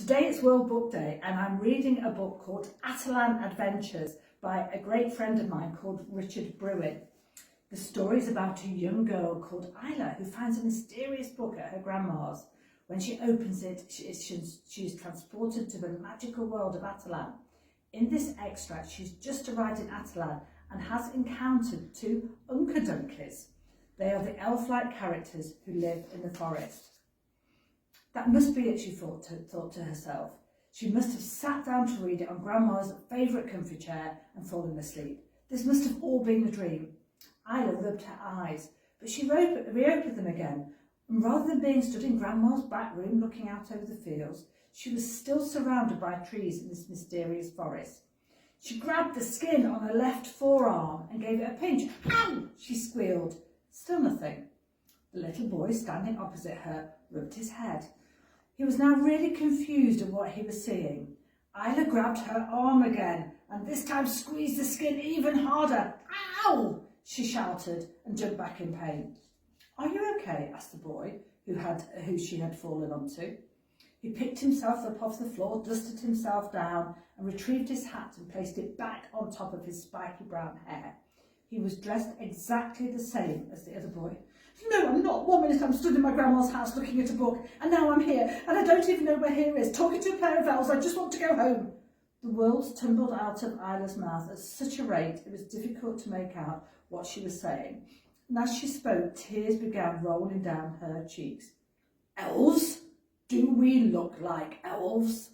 Today it's World Book Day and I'm reading a book called Atalan Adventures by a great friend of mine called Richard Brewin. The story is about a young girl called Isla who finds a mysterious book at her grandma's. When she opens it, she is transported to the magical world of Atalan. In this extract, she's just arrived in Atalan and has encountered two unkadunkies. They are the elf-like characters who live in the forest. That must be it, she thought to herself. She must have sat down to read it on Grandma's favourite comfy chair and fallen asleep. This must have all been a dream. Isla rubbed her eyes, but she reopened them again, and rather than being stood in Grandma's back room looking out over the fields, she was still surrounded by trees in this mysterious forest. She grabbed the skin on her left forearm and gave it a pinch. Ow! She squealed. Still nothing. The little boy standing opposite her rubbed his head. He was now really confused at what he was seeing. Isla grabbed her arm again and this time squeezed the skin even harder. Ow! She shouted and jumped back in pain. Are you okay? Asked the boy who she had fallen onto. He picked himself up off the floor, dusted himself down and retrieved his hat and placed it back on top of his spiky brown hair. He was dressed exactly the same as the other boy. No, I'm not. 1 minute I'm stood in my grandma's house looking at a book, and now I'm here, and I don't even know where here is, talking to a pair of elves. I just want to go home. The words tumbled out of Isla's mouth at such a rate it was difficult to make out what she was saying. And as she spoke, tears began rolling down her cheeks. Elves? Do we look like elves?